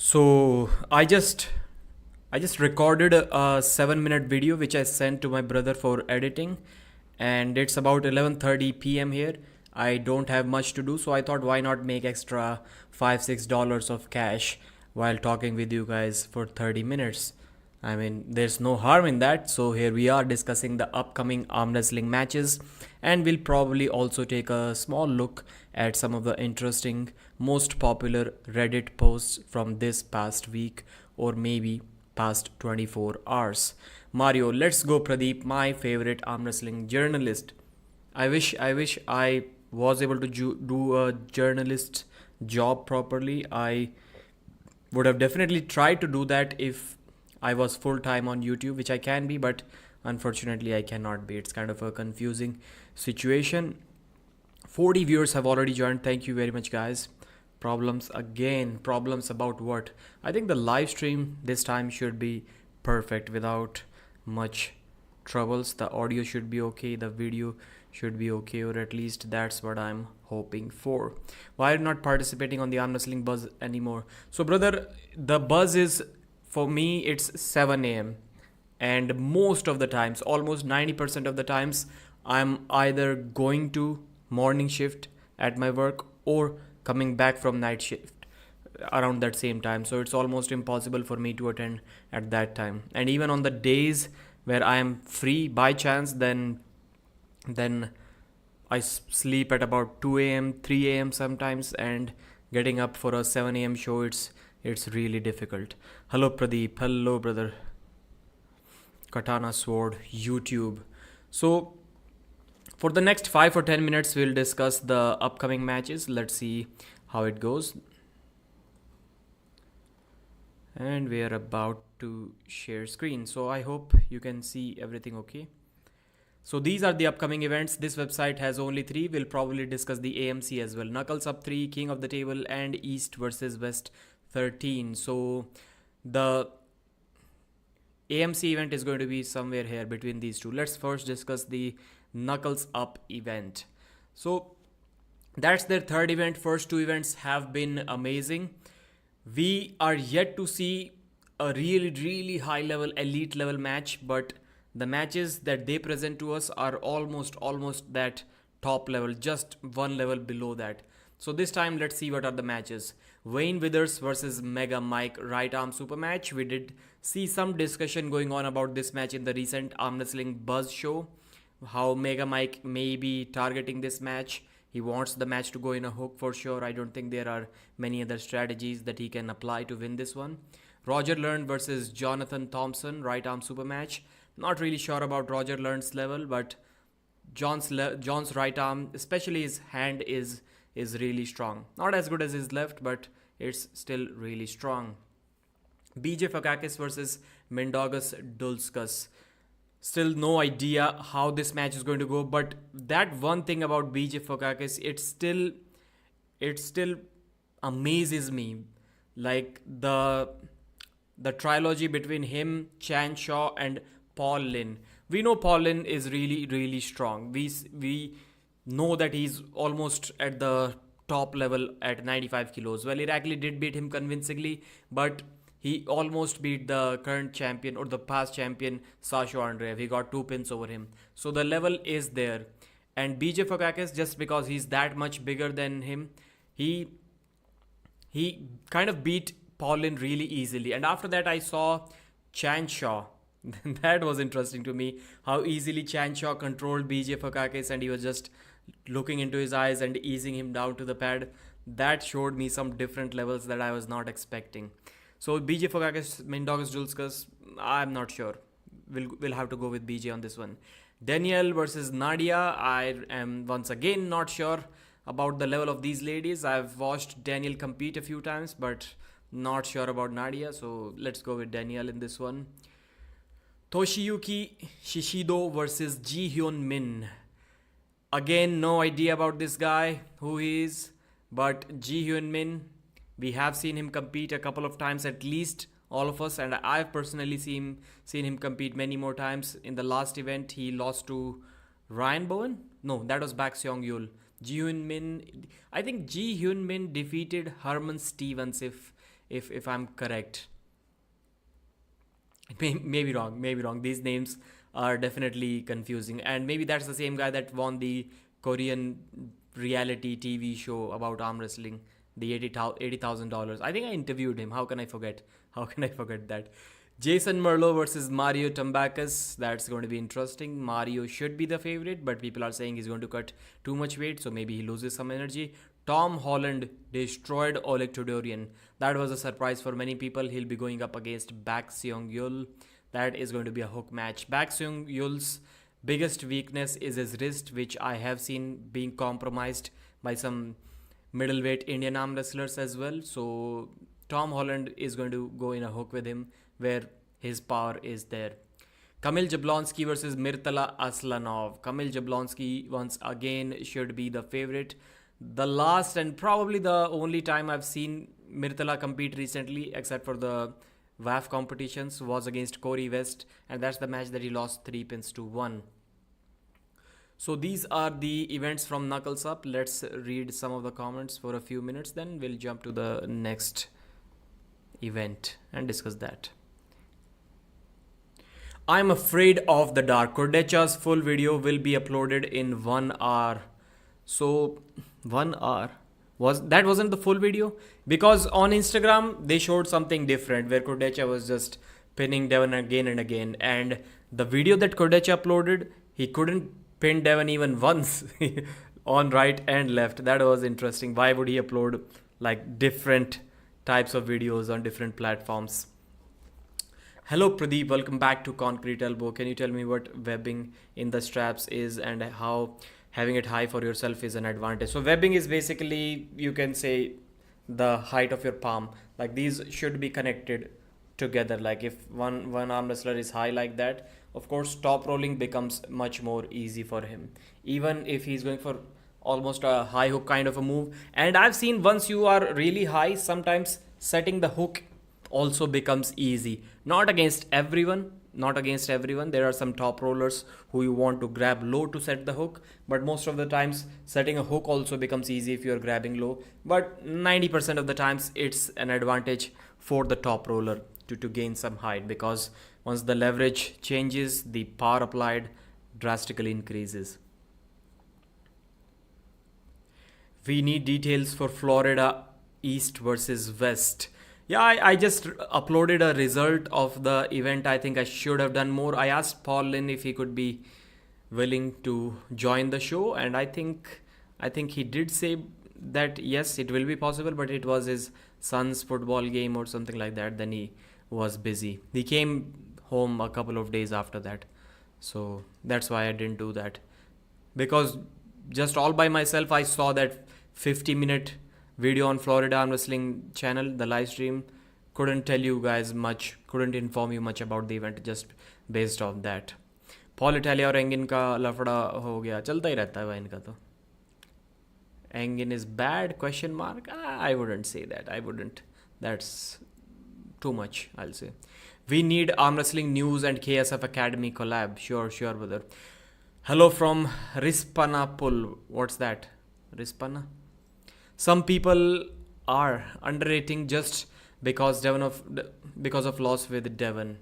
So I just recorded a 7-minute video which I sent to my brother for editing, and it's about 11:30 p.m. here. I don't have much to do, so I thought why not make extra $5-6 of cash while talking with you guys for 30 minutes. I mean, there's no harm in that. So here we are discussing the upcoming arm wrestling matches, and we'll probably also take a small look at some of the interesting, most popular Reddit posts from this past week or maybe past 24 hours. Mario, let's go, Pradeep, my favorite arm wrestling journalist. I wish I was able to do a journalist job properly. I would have definitely tried to do that if I was full time on YouTube, which I can be, but unfortunately I cannot be. It's kind of a confusing situation. 40 viewers have already joined. Thank you very much, guys. Problems again. Problems about what? I think the live stream this time should be perfect without much troubles. The audio should be okay, the video should be okay, or at least that's what I'm hoping for. Why are you not participating on the arm wrestling buzz anymore? So, brother, the buzz is, for me, it's 7 a.m. And most of the times, almost 90% of the times, I'm either going to morning shift at my work or coming back from night shift around that same time. So it's almost impossible for me to attend at that time. And even on the days where I am free by chance, then I sleep at about 2 a.m., 3 a.m. sometimes, and getting up for a 7 a.m. show, it's really difficult. Hello, Pradeep. Hello, brother. Katana Sword, YouTube. So, for the next 5 or 10 minutes, we'll discuss the upcoming matches. Let's see how it goes. And we are about to share screen. So, I hope you can see everything okay. So these are the upcoming events. This website has only 3. We'll probably discuss the AMC as well. Knuckles Up 3, King of the Table, and East versus West 13. So the AMC event is going to be somewhere here between these two. Let's first discuss the Knuckles Up event. So that's their third event. First two events have been amazing. We are yet to see a really, really high level, elite level match, but the matches that they present to us are almost that top level, just one level below that. So this time, let's see what are the matches. Wayne Withers versus Mega Mike right arm super match. We did see some discussion going on about this match in the recent arm wrestling buzz show. How Mega Mike may be targeting this match. He wants the match to go in a hook for sure. I don't think there are many other strategies that he can apply to win this one. Roger Learn versus Jonathan Thompson right arm super match. Not really sure about Roger Learn's level, but John's right arm, especially his hand, is really strong. Not as good as his left, but it's still really strong. BJ Fakakis versus Mindaugas Dulskas. Still no idea how this match is going to go, but that one thing about BJ Fakakis, it still amazes me. Like the trilogy between him, Chan Shaw, and Paul Lin. We know Paul Lin is really, really strong. We know that he's almost at the top level at 95 kilos. Well, Irakli did beat him convincingly, but he almost beat the current champion or the past champion, Sasha Andreev. He got 2 pins over him. So the level is there. And BJ Fakakis, just because he's that much bigger than him, he kind of beat Paul Lin really easily. And after that, I saw Chan Shaw. That was interesting to me, how easily Chan Shaw controlled BJ Fakakis, and he was just looking into his eyes and easing him down to the pad. That showed me some different levels that I was not expecting. So BJ Fakakis, Mindaugas Dulskas, I'm not sure. We'll have to go with BJ on this one. Danielle versus Nadia. I am once again not sure about the level of these ladies. I've watched Danielle compete a few times, but not sure about Nadia. So let's go with Danielle in this one. Toshiyuki Shishido versus Ji Hyun Min. Again, no idea about this guy, who he is, but Ji Hyun Min, we have seen him compete a couple of times, at least all of us, and I've personally seen him compete many more times. In the last event, he lost to Ryan Bowen. No, that was Bak Seong Yul. Ji Hyun Min, I think Ji Hyun Min defeated Herman Stevens, if I'm correct. Maybe wrong, maybe wrong. These names are definitely confusing, and maybe that's the same guy that won the Korean reality TV show about arm wrestling, the $80,000. I think I interviewed him. How can I forget? How can I forget that? Jason Merlo versus Mario Tambakis. That's going to be interesting. Mario should be the favorite, but people are saying he's going to cut too much weight, so maybe he loses some energy. Tom Holland destroyed Oleg Tudorian. That was a surprise for many people. He'll be going up against Bak Seong Yul. That is going to be a hook match. Bak Seong Yul's biggest weakness is his wrist, which I have seen being compromised by some middleweight Indian arm wrestlers as well. So Tom Holland is going to go in a hook with him where his power is there. Kamil Jablonski versus Mirtala Aslanov. Kamil Jablonski once again should be the favorite. The last and probably the only time I've seen Mirtala compete recently, except for the WAF competitions, was against Corey West, and that's the match that he lost 3 pins to 1. So these are the events from Knuckles Up. Let's read some of the comments for a few minutes, then we'll jump to the next event and discuss that. I'm afraid of the dark. Kordecha's full video will be uploaded in 1 hour. So 1 hour wasn't the full video, because on Instagram they showed something different where Kordecha was just pinning Devon again and again, and the video that Kordecha uploaded, he couldn't pin Devon even once on right and left. That was interesting. Why would he upload like different types of videos on different platforms? Hello Pradeep, welcome back to Concrete Elbow. Can you tell me what webbing in the straps is and how having it high for yourself is an advantage? So webbing is basically, you can say, the height of your palm. Like these should be connected together. Like if one arm wrestler is high like that, of course top rolling becomes much more easy for him, even if he's going for almost a high hook kind of a move. And I've seen once you are really high, sometimes setting the hook also becomes easy. Not against everyone. There are some top rollers who you want to grab low to set the hook, but most of the times setting a hook also becomes easy if you're grabbing low. But 90% of the times it's an advantage for the top roller to gain some height, because once the leverage changes, the power applied drastically increases. We need details for Florida East versus West. Yeah, I just uploaded a result of the event. I think I should have done more. I asked Paul Lynn if he could be willing to join the show, and I think he did say that yes, it will be possible, but it was his son's football game or something like that. Then he was busy. He came home a couple of days after that. So that's why I didn't do that. Because just all by myself, I saw that 50-minute video on Florida Arm Wrestling channel, the live stream. Couldn't tell you guys much, couldn't inform you much about the event just based on that. Paul Italia और again का लफड़ा हो गया, चलता ही रहता है भाई इनका तो. Engin is bad, question mark? I wouldn't say that. I wouldn't. That's too much, I'll say. We need arm wrestling news and KSF Academy collab. Sure, brother. Hello from Rispanapul. What's that? Rispana? Some people are underrating just because of loss with Devon.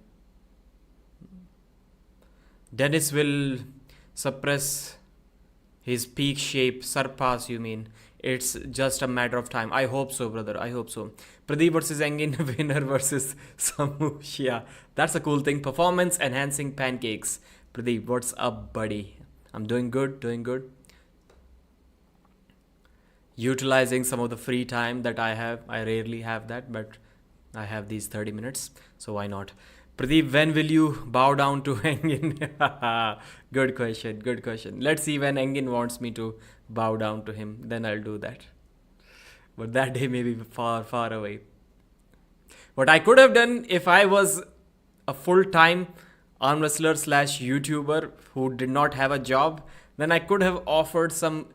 Denis will suppress his peak shape, surpass, you mean. It's just a matter of time. I hope so, brother. I hope so. Pradeep versus Engin, winner versus Samushia. That's a cool thing. Performance enhancing pancakes. Pradeep, what's up, buddy? I'm doing good. Utilizing some of the free time that I have. I rarely have that, but I have these 30 minutes, so why not? Pradeep, when will you bow down to Engin? Good question. Let's see when Engin wants me to bow down to him, then I'll do that. But that day may be far away. What I could have done if I was a full-time arm wrestler / YouTuber who did not have a job, then I could have offered some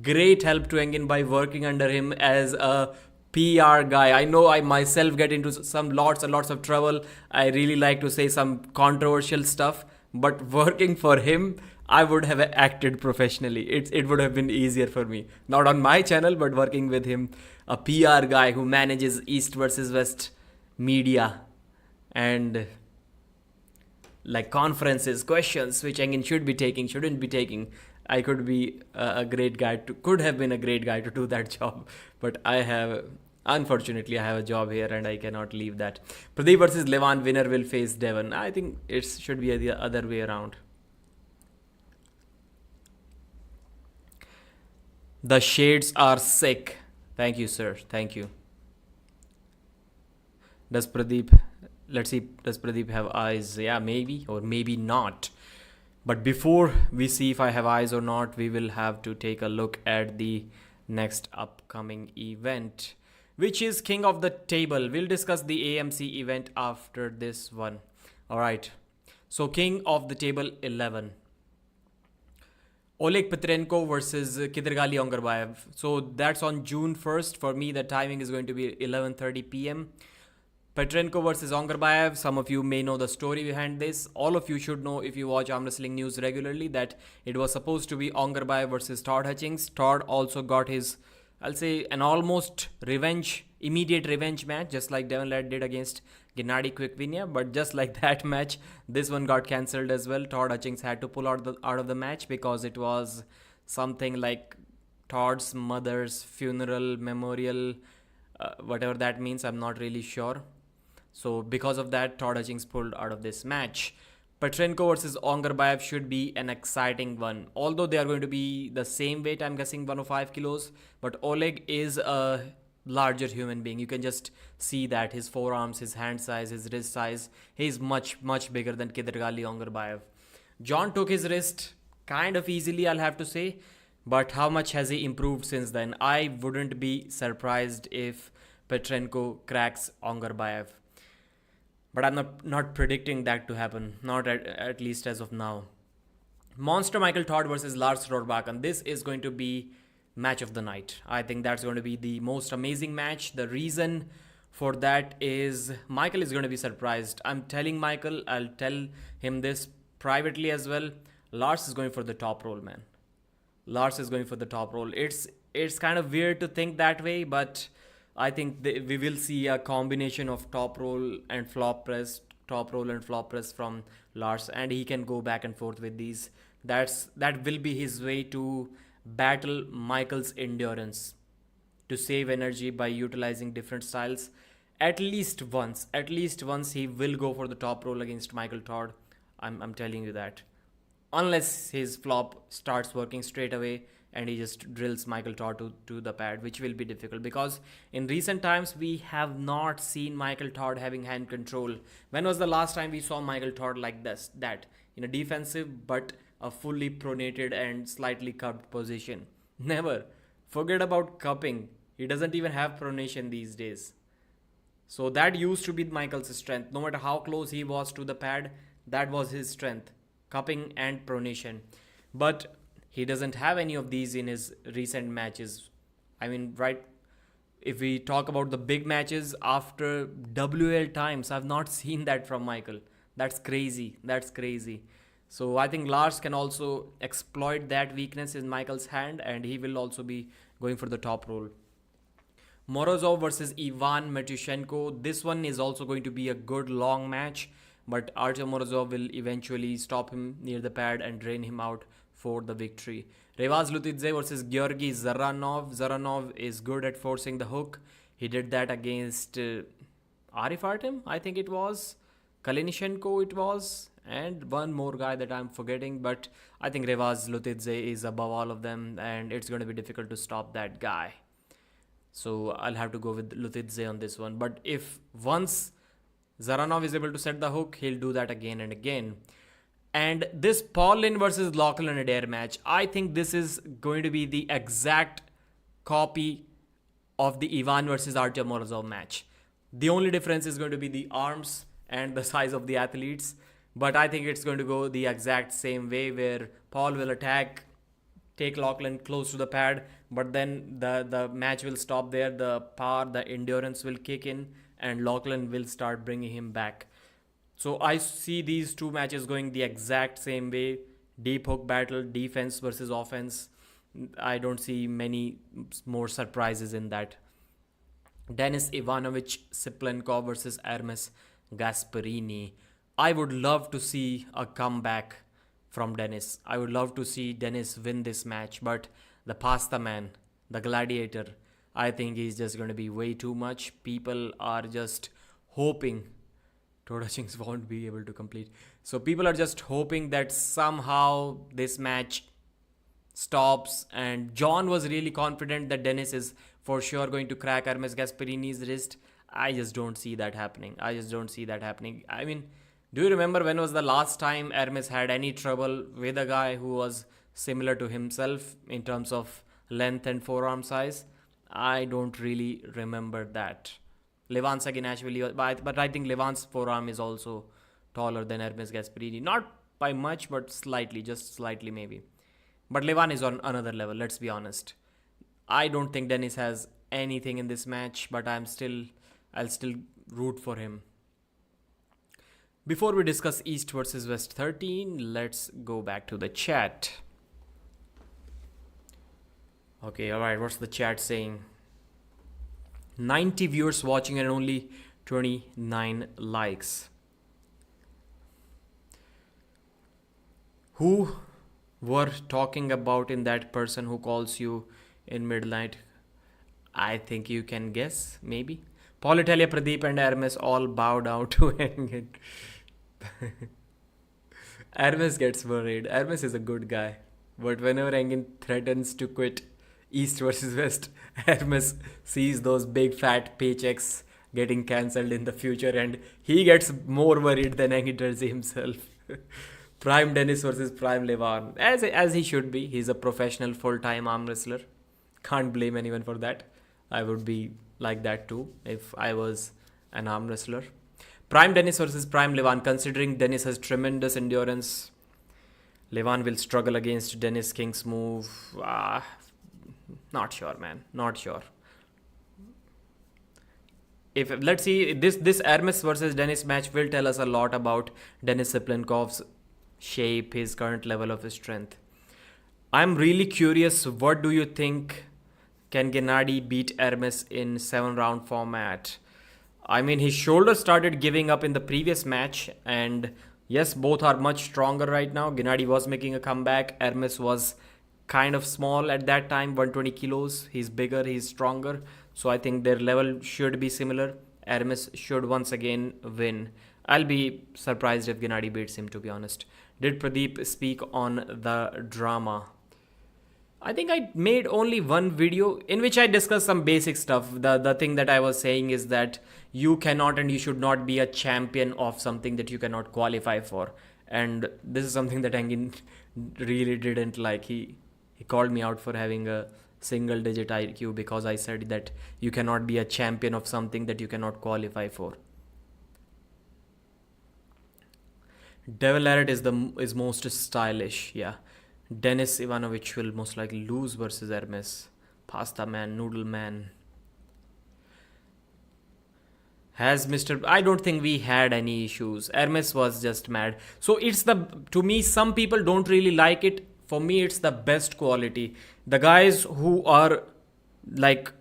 great help to Engin by working under him as a PR guy. I know I myself get into some lots of trouble. I really like to say some controversial stuff, but working for him, I would have acted professionally. It would have been easier for me. Not on my channel, but working with him, a PR guy who manages East versus West media and like conferences, questions, which Engin should be taking, shouldn't be taking. I could be a great guy to, could have been a great guy to do that job, but unfortunately, I have a job here and I cannot leave that. Pradeep versus Levan, winner will face Devon. I think it should be the other way around. The shades are sick. Thank you, sir. Thank you. Does Pradeep, let's see, does Pradeep have eyes? Yeah, maybe, or maybe not. But before we see if I have eyes or not, we will have to take a look at the next upcoming event, which is King of the Table. We'll discuss the AMC event after this one. All right. So King of the Table 11. Oleg Petrenko versus Kidergali Ongarbayev. So that's on June 1st. For me, the timing is going to be 11:30 p.m. Petrenko versus Ongarbayev. Some of you may know the story behind this. All of you should know if you watch Armwrestling news regularly that it was supposed to be Ongarbayev versus Todd Hutchings. Todd also got his, I'll say, an almost immediate revenge match, just like Devon Ladd did against Gennady Quickvinia. But just like that match, this one got cancelled as well. Todd Hutchings had to pull out of the match because it was something like Todd's mother's funeral memorial, whatever that means. I'm not really sure. So because of that, Todd Hutchings pulled out of this match. Petrenko versus Ongarbayev should be an exciting one. Although they are going to be the same weight, I'm guessing 105 kilos. But Oleg is a larger human being. You can just see that his forearms, his hand size, his wrist size. He's much, much bigger than Kidergali Ongarbayev. John took his wrist kind of easily, I'll have to say. But how much has he improved since then? I wouldn't be surprised if Petrenko cracks Ongarbayev. But I'm not predicting that to happen, not at least as of now. Monster Michael Todd versus Lars Rohrbachen. This is going to be match of the night. I think that's going to be the most amazing match. The reason for that is Michael is going to be surprised. I'm telling Michael, I'll tell him this privately as well. Lars is going for the top roll, man. Lars is going for the top roll. It's kind of weird to think that way, but I think we will see a combination of top roll and flop press from Lars, and he can go back and forth with these. That will be his way to battle Michael's endurance, to save energy by utilizing different styles. At least once he will go for the top roll against Michael Todd. I'm telling you that. Unless his flop starts working straight away and he just drills Michael Todd to the pad, which will be difficult because in recent times we have not seen Michael Todd having hand control. When was the last time we saw Michael Todd like that in a defensive but a fully pronated and slightly cupped position? Never. Forget about cupping. He doesn't even have pronation these days. So that used to be Michael's strength. No matter how close he was to the pad, that was his strength, cupping and pronation. But he doesn't have any of these in his recent matches. I mean, right, if we talk about the big matches after WL times, I've not seen that from Michael. That's crazy. So I think Lars can also exploit that weakness in Michael's hand, and he will also be going for the top roll. Morozov versus Ivan Matyushenko. This one is also going to be a good long match, but Artem Morozov will eventually stop him near the pad and drain him out for the victory. Revaz Lutidze versus Georgi Zaranov. Zaranov is good at forcing the hook. He did that against Arif Artem, I think it was. Kalinishenko it was. And one more guy that I'm forgetting. But I think Revaz Lutidze is above all of them. And it's going to be difficult to stop that guy. So I'll have to go with Lutidze on this one. But if once Zaranov is able to set the hook, he'll do that again and again. And this Paul Lynn versus Lachlan Adair match, I think this is going to be the exact copy of the Ivan versus Artem Morozov match. The only difference is going to be the arms and the size of the athletes. But I think it's going to go the exact same way where Paul will attack, take Lachlan close to the pad, but then the match will stop there. The power, the endurance will kick in and Lachlan will start bringing him back. So I see these two matches going the exact same way. Deep hook battle, defense versus offense. I don't see many more surprises in that. Denis Ivanovic Siplenkov versus Ermes Gasparini. I would love to see a comeback from Denis. I would love to see Denis win this match, but the Pasta Man, the Gladiator, I think he's just going to be way too much. People are just hoping Toda Chings won't be able to complete. So people are just hoping that somehow this match stops, and John was really confident that Denis is for sure going to crack Hermes Gasparini's wrist. I just don't see that happening. I just don't see that happening. I mean, do you remember when was the last time Hermes had any trouble with a guy who was similar to himself in terms of length and forearm size? I don't really remember that. Levan Saginashvili, but I think Levan's forearm is also taller than Hermes Gasparini. Not by much, but slightly, just slightly maybe. But Levan is on another level, let's be honest. I don't think Denis has anything in this match, but I'll still root for him. Before we discuss East versus West 13, let's go back to the chat. Okay, alright, what's the chat saying? 90 viewers watching and only 29 likes. Who were talking about in that person who calls you in midnight? I think you can guess, maybe. Politelia, Pradeep and Ermes all bow down to Engin. Ermes gets worried. Ermes is a good guy. But whenever Engin threatens to quit East versus West, Ermes sees those big fat paychecks getting cancelled in the future, and he gets more worried than Engin does himself. Prime Denis versus Prime Levan. As he should be. He's a professional full-time arm wrestler. Can't blame anyone for that. I would be like that too if I was an arm wrestler. Prime Denis versus Prime Levan. Considering Denis has tremendous endurance, Levan will struggle against Denis King's move. Not sure, man. Not sure. If let's see, this Hermes versus Denis match will tell us a lot about Denis Siplenkov's shape, his current level of his strength. I'm really curious, what do you think? Can Gennady beat Hermes in 7-round format? I mean, his shoulder started giving up in the previous match, and yes, both are much stronger right now. Gennady was making a comeback. Hermes was kind of small at that time, 120 kilos. He's bigger, he's stronger. So I think their level should be similar. Hermes should once again win. I'll be surprised if Gennady beats him, to be honest. Did Pradeep speak on the drama? I think I made only one video in which I discussed some basic stuff. The thing that I was saying is that you cannot and you should not be a champion of something that you cannot qualify for. And this is something that Engin really didn't like. He called me out for having a single digit IQ because I said that you cannot be a champion of something that you cannot qualify for. Devil Larrett is most stylish, yeah. Denis Ivanovic will most likely lose versus Hermes. Pasta Man, Noodle Man. Has Mr. I don't think we had any issues. Hermes was just mad. So to me, some people don't really like it. For me, it's the best quality. The guys who are like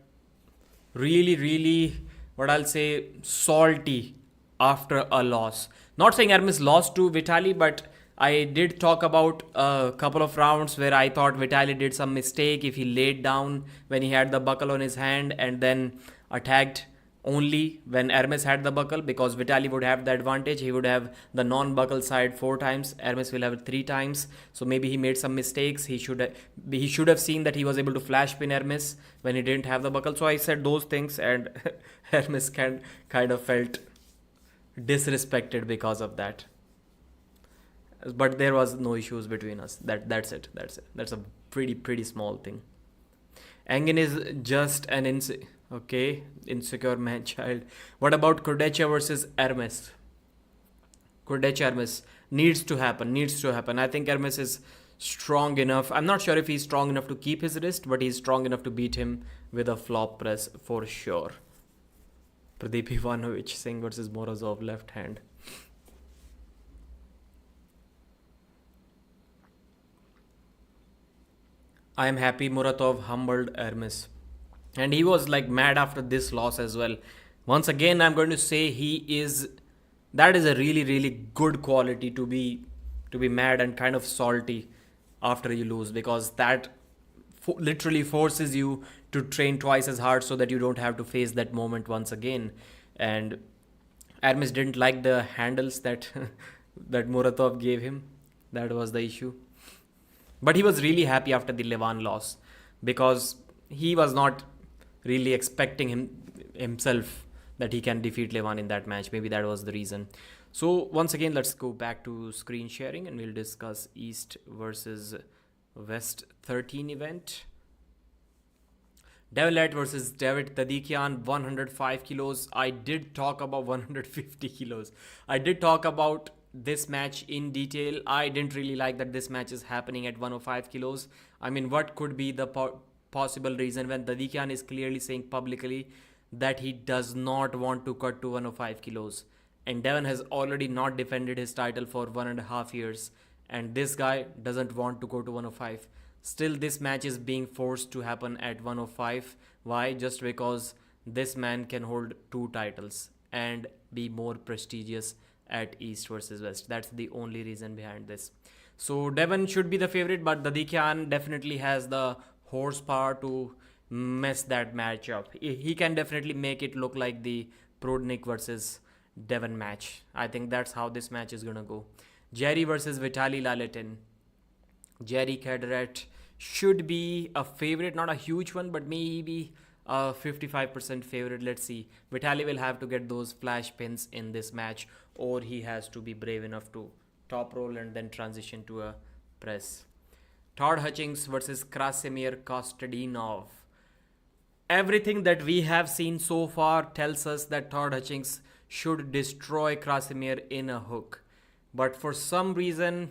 really, really, what I'll say, salty after a loss. Not saying Hermes lost to Vitali, but I did talk about a couple of rounds where I thought Vitali did some mistake if he laid down when he had the buckle on his hand and then attacked only when Hermes had the buckle, because Vitali would have the advantage. He would have the non-buckle side 4 times. Hermes will have it 3 times. So maybe he made some mistakes. He should have seen that he was able to flash pin Hermes when he didn't have the buckle. So I said those things, and Hermes kind of felt disrespected because of that. But there was no issues between us. That's it. That's a pretty small thing. Engin is just an insecure man child. What about Kurdecha versus Hermes? Kurdecha Hermes needs to happen. I think Hermes is strong enough. I'm not sure if he's strong enough to keep his wrist, but he's strong enough to beat him with a flop press for sure. Pradeep Ivanovic Singh versus Morozov left hand. I am happy Muratov humbled Ermes. And he was like mad after this loss as well. Once again, I'm going to say he is that is a really really good quality to be mad and kind of salty after you lose, because that literally forces you to train twice as hard so that you don't have to face that moment once again. And Hermes didn't like the handles that that Muratov gave him. That was the issue. But he was really happy after the Levan loss, because he was not really expecting himself that he can defeat Levan in that match. Maybe that was the reason. So once again, let's go back to screen sharing and we'll discuss East versus West 13 event. Devilat versus David Tadikian, 105 kilos. I did talk about 150 kilos. I did talk about this match in detail. I didn't really like that this match is happening at 105 kilos. I mean, what could be the possible reason when Tadikian is clearly saying publicly that he does not want to cut to 105 kilos? And Devon has already not defended his title for 1.5 years. And this guy doesn't want to go to 105. Still, this match is being forced to happen at 105. Why? Just because this man can hold two titles and be more prestigious at East versus West. That's the only reason behind this. So Devon should be the favorite, but Dadikian definitely has the horsepower to mess that match up. He can definitely make it look like the Prodnik versus Devon match. I think that's how this match is gonna go. Jerry versus Vitaly Laletin. Jerry Caderet should be a favorite, not a huge one, but maybe a 55% favorite. Let's see. Vitaly will have to get those flash pins in this match, or he has to be brave enough to top roll and then transition to a press. Todd Hutchings versus Krasimir Kostadinov. Everything that we have seen so far tells us that Todd Hutchings should destroy Krasimir in a hook. But for some reason,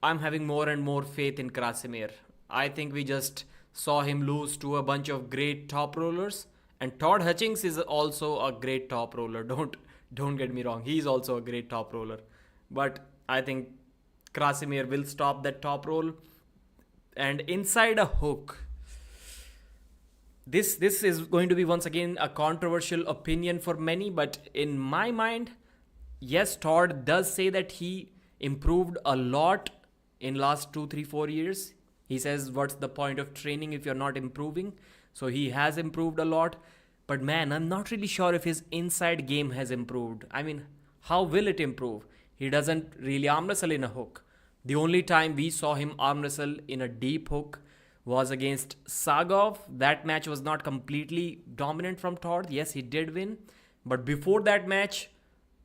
I'm having more and more faith in Krasimir. I think we just saw him lose to a bunch of great top rollers, and Todd Hutchings is also a great top roller. Don't get me wrong. He's also a great top roller. But I think Krasimir will stop that top roll, and inside a hook. This is going to be once again a controversial opinion for many, but in my mind, yes, Todd does say that he improved a lot in last 2 3 4 years. He says, what's the point of training if you're not improving? So he has improved a lot, but man, I'm not really sure if his inside game has improved. I mean, how will it improve? He doesn't really arm wrestle in a hook. The only time we saw him arm wrestle in a deep hook was against Sagov. That match was not completely dominant from Todd. Yes, he did win, but before that match,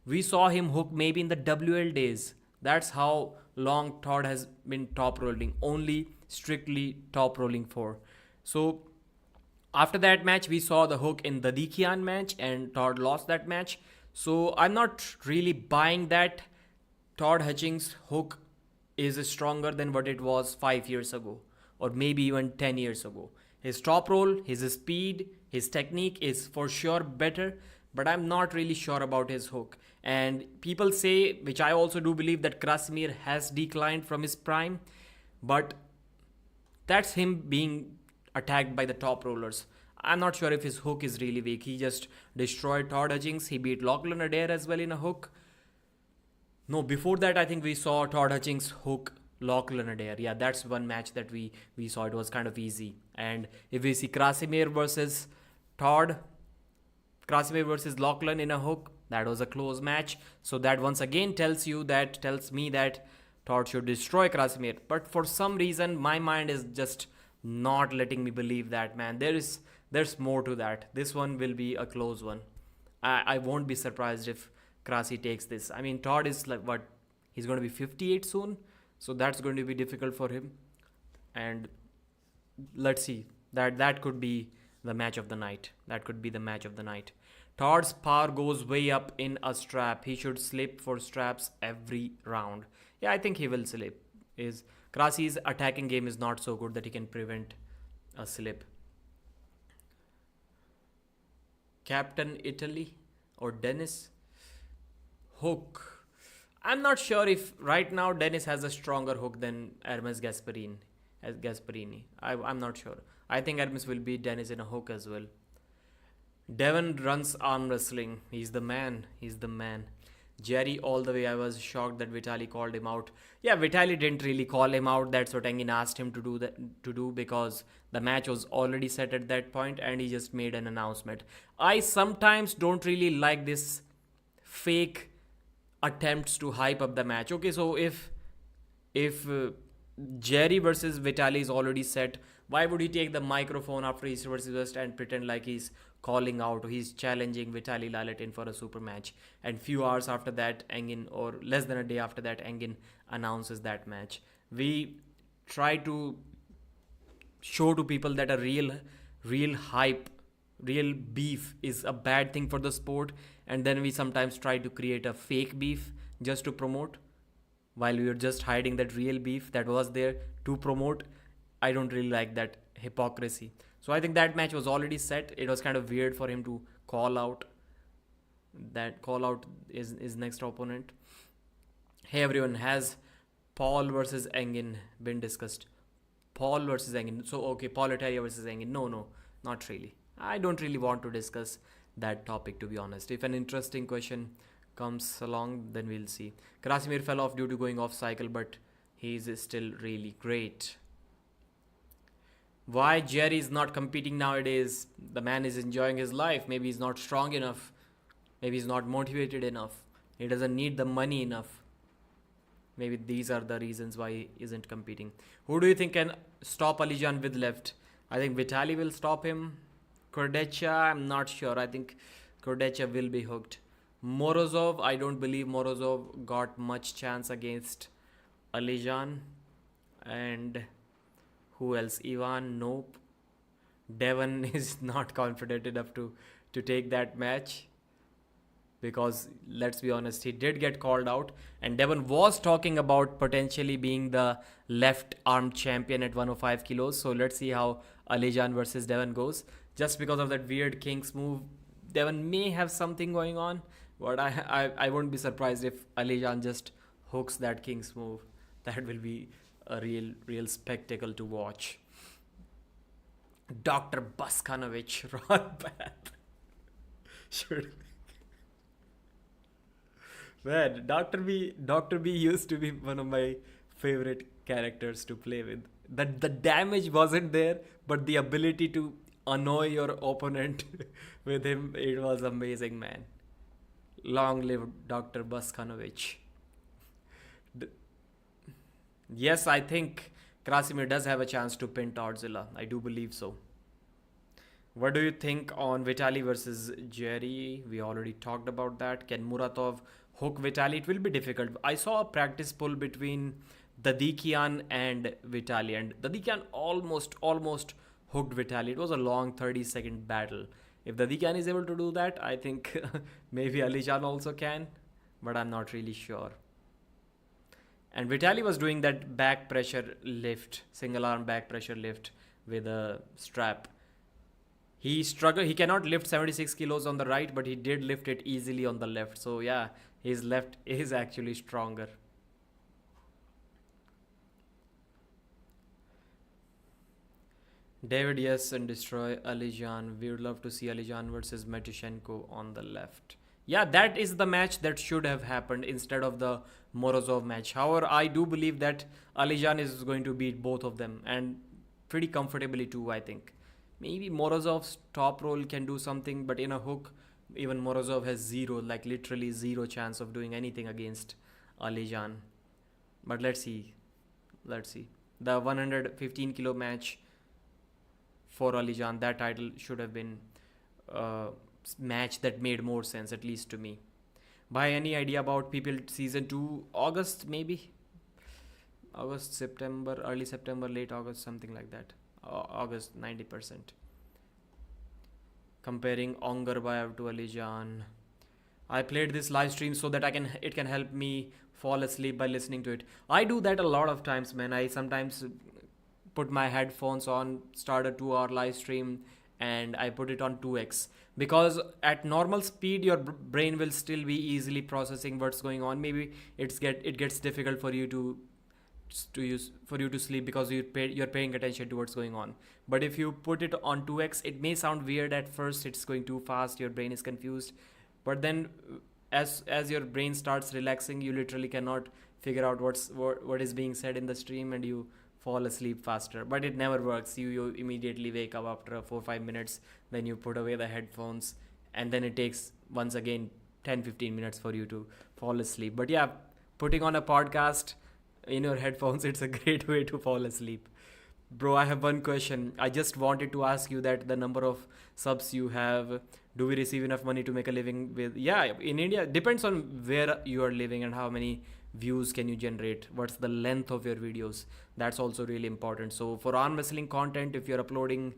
we saw him hook maybe in the WL days. That's how long Todd has been top rolling, only strictly top rolling for. So after that match, we saw the hook in the Dikian match, and Todd lost that match. So I'm not really buying that Todd Hutchings' hook is stronger than what it was 5 years ago, or maybe even 10 years ago. His top roll, his speed, his technique is for sure better, but I'm not really sure about his hook. And people say, which I also do believe, that Krasimir has declined from his prime, but that's him being attacked by the top rollers. I'm not sure if his hook is really weak. He just destroyed Todd Hutchings. He beat Lachlan Adair as well in a hook. No, before that, I think we saw Todd Hutchings hook Lachlan Adair. Yeah, that's one match that we saw. It was kind of easy. And if we see Krasimir versus Todd, Krasimir versus Lachlan in a hook, that was a close match. So that once again tells me that Todd should destroy Krasimir. But for some reason, my mind is just not letting me believe that, man. There's more to that. This one will be a close one. I won't be surprised if Krasi takes this. I mean, Todd is like what? He's going to be 58 soon. So that's going to be difficult for him. And let's see. That could be the match of the night. That could be the match of the night. Todd's power goes way up in a strap. He should slip for straps every round. Yeah, I think he will slip. Krasi's attacking game is not so good that he can prevent a slip. Captain Italy or Denis? Hook. I'm not sure if right now Denis has a stronger hook than Hermes Gasparin. as Gasparini. I'm not sure. I think Ermes will beat Denis in a hook as well. Devon runs arm wrestling. He's the man. He's the man. Jerry all the way. I was shocked that Vitali called him out. Yeah, Vitali didn't really call him out. That's what Engin asked him to do because the match was already set at that point, and he just made an announcement. I sometimes don't really like this fake attempts to hype up the match. Okay, so if Jerry versus Vitali is already set, why would he take the microphone after East versus West and pretend like he's calling out, he's challenging Vitali Lalatin for a super match? And few hours after that, Engin, or less than a day after that, Engin announces that match. We try to show to people that a real hype, real beef is a bad thing for the sport, and then we sometimes try to create a fake beef just to promote, while we were just hiding that real beef that was there to promote. I don't really like that hypocrisy. So I think that match was already set. It was kind of weird for him to call out his next opponent. Hey everyone, has Paul versus Engin been discussed? Paul versus Engin. So okay, Paul Italia versus Engin. No, not really. I don't really want to discuss that topic, to be honest. If an interesting question comes along, then we'll see. Krasimir fell off due to going off cycle, but he's still really great. Why Jerry is not competing nowadays? The man is enjoying his life. Maybe he's not strong enough. Maybe he's not motivated enough. He doesn't need the money enough. Maybe these are the reasons why he isn't competing. Who do you think can stop Alijan with left? I think Vitali will stop him. Kordecha, I'm not sure. I think Kordecha will be hooked. Morozov, I don't believe Morozov got much chance against Alijan. And who else? Ivan, nope. Devon is not confident enough to take that match. Because let's be honest, he did get called out, and Devon was talking about potentially being the left arm champion at 105 kilos. So let's see how Alijan versus Devon goes. Just because of that weird King's move, Devon may have something going on, but I won't be surprised if Alijan just hooks that King's move. That will be a real spectacle to watch. Dr. Baskanovich, Ron Path. Should. Man, Dr. B used to be one of my favorite characters to play with. The damage wasn't there, but the ability to annoy your opponent with him, it was amazing, man. Long live Dr. Baskanovich. Yes, I think Krasimir does have a chance to pin Todzilla. I do believe so. What do you think on Vitali versus Jerry? We already talked about that. Can Muratov hook Vitali? It will be difficult. I saw a practice pull between Dadikian and Vitali, and Dadikian almost hooked Vitali. It was a long 30-second battle. If Dadikian is able to do that, I think maybe Alijan also can, but I'm not really sure. And Vitali was doing that back pressure lift, single arm back pressure lift with a strap. He struggled. He cannot lift 76 kilos on the right, but he did lift it easily on the left. So yeah, his left is actually stronger. David, yes, and destroy Alijan. We would love to see Alijan versus Matushenko on the left. Yeah, that is the match that should have happened instead of the Morozov match. However, I do believe that Alijan is going to beat both of them, and pretty comfortably too, I think. Maybe Morozov's top roll can do something, but in a hook, even Morozov has zero, like literally zero chance of doing anything against Alijan. But let's see. The 115 kilo match for Alijan, that title should have been a match that made more sense, at least to me. By any idea about People Season 2? August, maybe? August, September, early September, late August, something like that. August, 90%. Comparing Ongarbayev to Alijan. I played this live stream so that it can help me fall asleep by listening to it. I do that a lot of times, man. I sometimes put my headphones on, start a 2-hour live stream, and I put it on 2x. Because at normal speed, your brain will still be easily processing what's going on. Maybe it gets difficult for you to for you to sleep because you're paying attention to what's going on. But if you put it on 2x, it may sound weird at first. It's going too fast. Your brain is confused. But then, as your brain starts relaxing, you literally cannot figure out what is being said in the stream, and you fall asleep faster. But it never works. You immediately wake up after 4 5 minutes. Then you put away the headphones, and then it takes once again 10 15 minutes for you to fall asleep. But yeah, putting on a podcast in your headphones, it's a great way to fall asleep. Bro, I have one question. I just wanted to ask you that the number of subs you have, do we receive enough money to make a living with? Yeah, in India, depends on where you are living and how many views can you generate. What's the length of your videos? That's also really important. So for arm wrestling content, if you're uploading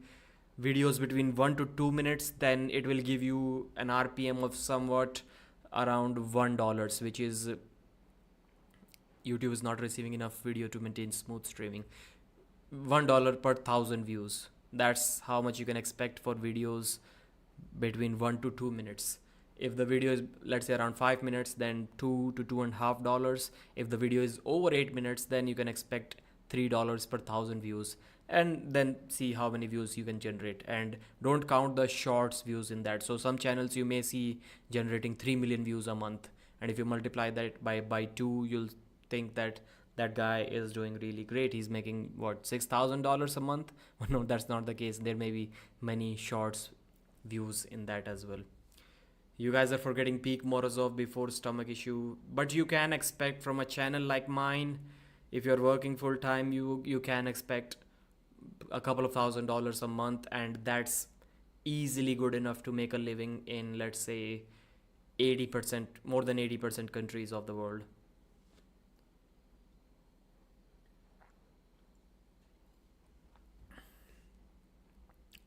videos between 1 to 2 minutes, then it will give you an RPM of somewhat around $1, which is YouTube is not receiving enough video to maintain smooth streaming. $1 per 1,000 views. That's how much you can expect for videos between 1 to 2 minutes. If the video is, let's say, around 5 minutes, then $2 to $2.50. If the video is over 8 minutes, then you can expect $3 per 1,000 views, and then see how many views you can generate. And don't count the shorts views in that. So some channels you may see generating 3 million views a month, and if you multiply that by 2, you'll think that that guy is doing really great. He's making what, $6,000 a month? No, that's not the case. There may be many shorts views in that as well. You guys are forgetting peak Morozov before stomach issue, but you can expect from a channel like mine, if you're working full time, you can expect a couple of $1,000 a month, and that's easily good enough to make a living in, let's say, 80%, more than 80% countries of the world.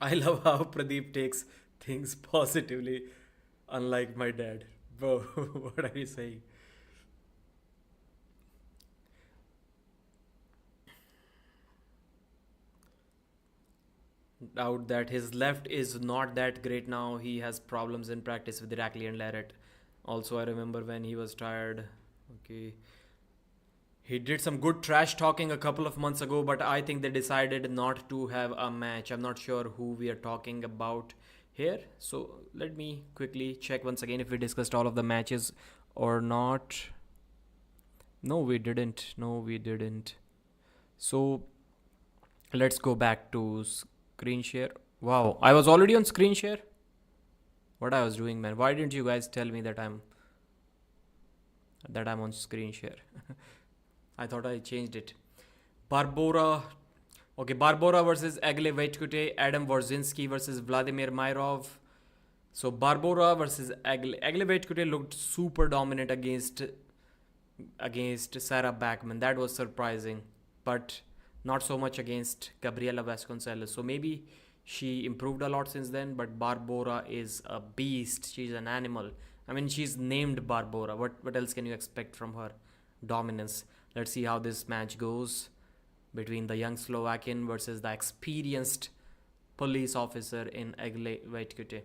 I love how Pradeep takes things positively, unlike my dad. Bro, what are you saying? Doubt that his left is not that great now. He has problems in practice with Irakli and Lariat. Also, I remember when he was tired. Okay. He did some good trash talking a couple of months ago, but I think they decided not to have a match. I'm not sure who we are talking about here. So let me quickly check once again if we discussed all of the matches or not. No, we didn't. No, we didn't. So let's go back to screen share. Wow, I was already on screen share. What I was doing, man? Why didn't you guys tell me that I'm on screen share? I thought I changed it. Barbora. Okay, Barbora versus Egle Vaitkute. Adam Warzinski versus Vladimir Myrov. So Barbora versus Egle. Egle Vaitkute looked super dominant against Sarah Backman. That was surprising, but not so much against Gabriela Vasconcelos. So maybe she improved a lot since then, but Barbora is a beast. She's an animal. I mean, she's named Barbora. What else can you expect from her? Dominance. Let's see how this match goes between the young Slovakian versus the experienced police officer in Egle Vaitkute.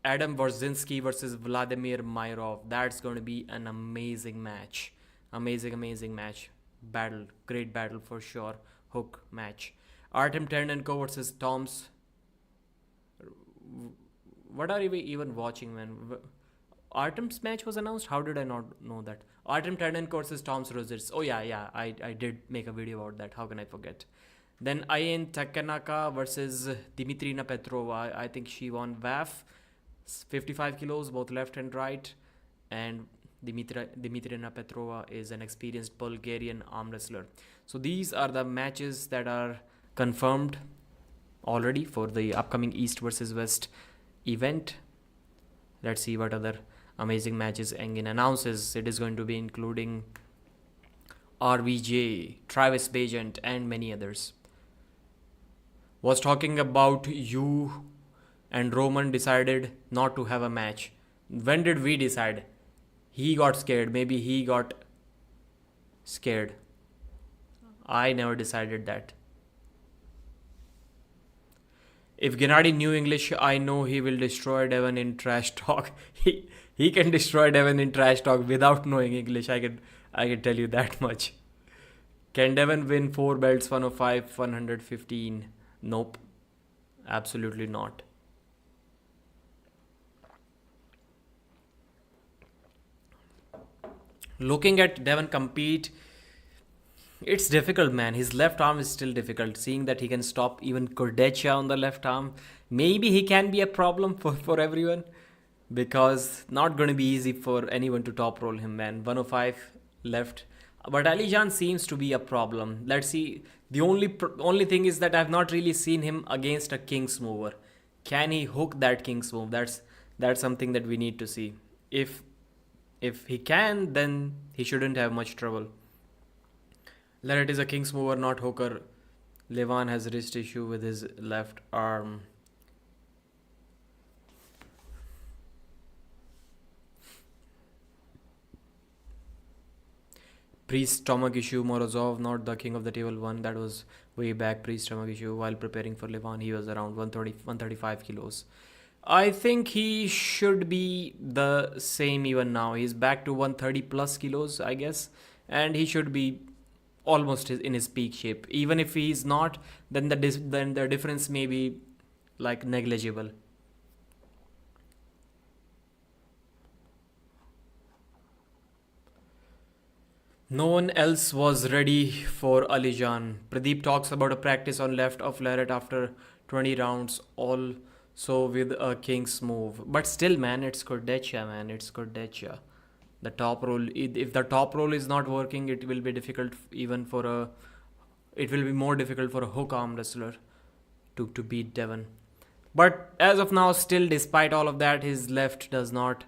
Adam Warzinski versus Vladimir Myrov. That's going to be an amazing match. Amazing match. Battle. Great battle for sure. Hook match. Artem Ternenko versus Toms. What are we even watching, man? Artem's match was announced? How did I not know that? Artem Ternenko versus Toms Rosers. Oh yeah, I did make a video about that. How can I forget? Then Ayen Takanaka versus Dimitrina Petrova. I think she won WAF. 55 kilos, both left and right. And Dimitrina Petrova is an experienced Bulgarian arm wrestler. So these are the matches that are confirmed already for the upcoming East versus West event. Let's see what other amazing matches Engin announces. It is going to be including RVJ, Travis Bajent, and many others. Was talking about you and Roman decided not to have a match. When did we decide? He got scared. Maybe he got scared. I never decided that. If Gennady knew English, I know he will destroy Devon in trash talk. He can destroy Devon in trash talk without knowing English. I can tell you that much. Can Devon win 4 belts, 105, 115? Nope, absolutely not. Looking at Devon compete, it's difficult, man. His left arm is still difficult. Seeing that he can stop even Kordecha on the left arm, maybe he can be a problem for everyone because not going to be easy for anyone to top roll him, man. 105 left. But Alijan seems to be a problem. Let's see. The only thing is that I've not really seen him against a King's mover. Can he hook that King's move? That's something that we need to see. If if he can, then he shouldn't have much trouble. Leret is a King's mover, not hooker. Levan has wrist issue with his left arm. Priest stomach issue. Morozov, not the king of the table one. That was way back. Priest stomach issue while preparing for Levan. He was around 130, 135 kilos. I think he should be the same even now. He's back to 130 plus kilos, I guess. And he should be almost in his peak shape. Even if he's not, then the difference may be like negligible. No one else was ready for Alijan. Pradeep talks about a practice on left of Leret after 20 rounds, also with a king's move. But still, man, it's Kordecha, man. It's Kordecha. The top roll, if the top roll is not working, it will be difficult even for a. It will be more difficult for a hook arm wrestler to beat Devon. But as of now, still, despite all of that, his left does not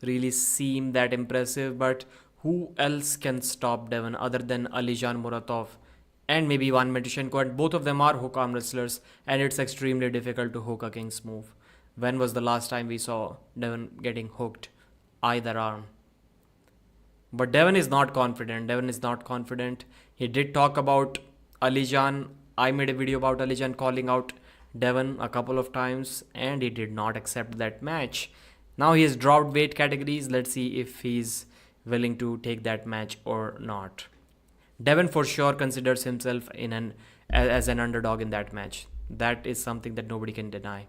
really seem that impressive. But who else can stop Devon other than Alijan Muratov and maybe Ivan Matishenko? And both of them are hook arm wrestlers, and it's extremely difficult to hook a king's move. When was the last time we saw Devon getting hooked either arm? But Devon is not confident. Devon is not confident. He did talk about Alijan. I made a video about Alijan calling out Devon a couple of times, and he did not accept that match. Now he has dropped weight categories. Let's see if he's willing to take that match or not. Devon for sure considers himself as an underdog in that match. That is something that nobody can deny.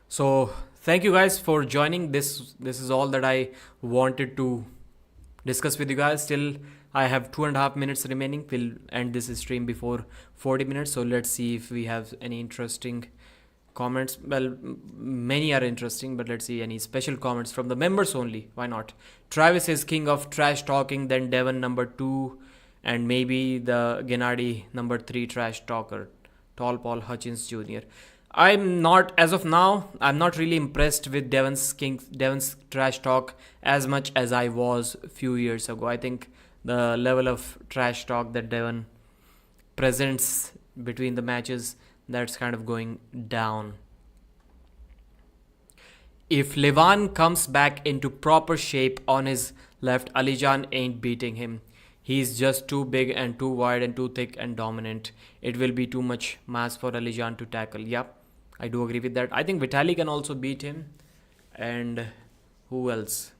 So thank you guys for joining. This is all that I wanted to discuss with you guys. Still, I have 2.5 minutes remaining. We'll end this stream before 40 minutes. So let's see if we have any interesting comments. Well, many are interesting, but let's see any special comments from the members only. Why not? Travis is king of trash talking, then Devon number 2, and maybe the Gennady number 3 trash talker, Tall Paul Hutchins Jr. I'm not, as of now, I'm not really impressed with Devon's trash talk as much as I was a few years ago. I think the level of trash talk that Devon presents between the matches, that's kind of going down. If Levan comes back into proper shape on his left, Alijan ain't beating him. He's just too big and too wide and too thick and dominant. It will be too much mass for Alijan to tackle. Yep, I do agree with that. I think Vitaly can also beat him. And who else?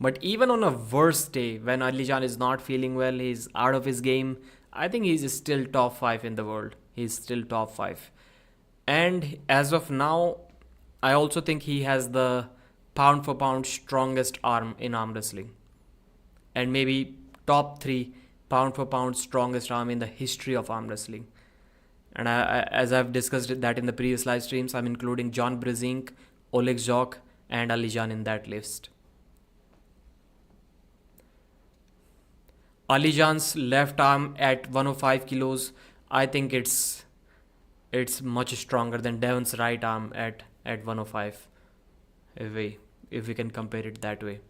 But even on a worse day, when Alijan is not feeling well, he's out of his game, I think he's still top 5 in the world. He's still top 5. And as of now, I also think he has the pound for pound strongest arm in arm wrestling. And maybe top 3 pound for pound strongest arm in the history of arm wrestling. And as I've discussed that in the previous live streams, I'm including John Brezink, Oleg Zhok, and Alijan in that list. Alijan's left arm at 105 kilos, I think it's much stronger than Devon's right arm at 105. If we can compare it that way.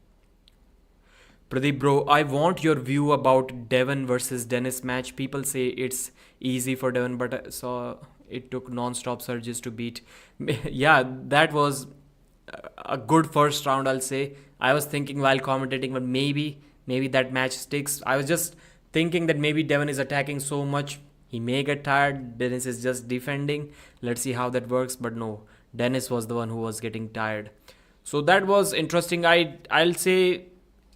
Pradeep bro, I want your view about Devon versus Denis match. People say it's easy for Devon, but I saw it took non-stop surges to beat. Yeah, that was a good first round, I'll say. I was thinking while commentating, but maybe that match sticks. I was just thinking that maybe Devon is attacking so much, he may get tired. Denis is just defending. Let's see how that works. But no, Denis was the one who was getting tired. So that was interesting. I'll say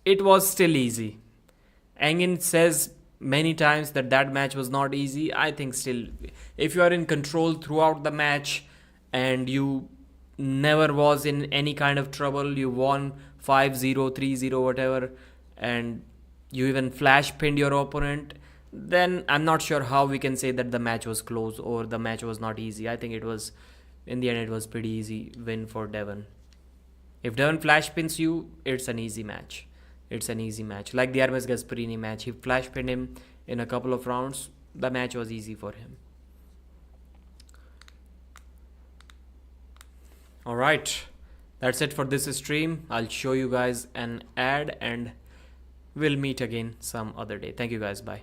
it was still easy. Engin says many times that that match was not easy. I think still, if you are in control throughout the match and you never was in any kind of trouble, you won 5-0, 3-0, whatever, and you even flash pinned your opponent, then I'm not sure how we can say that the match was close or the match was not easy. I think it was, in the end, it was pretty easy win for Devon. If Devon flash pins you, it's an easy match. It's an easy match. Like the Armwrestling Gasparini match, he flash pinned him in a couple of rounds. The match was easy for him. Alright, that's it for this stream. I'll show you guys an ad and we'll meet again some other day. Thank you guys. Bye.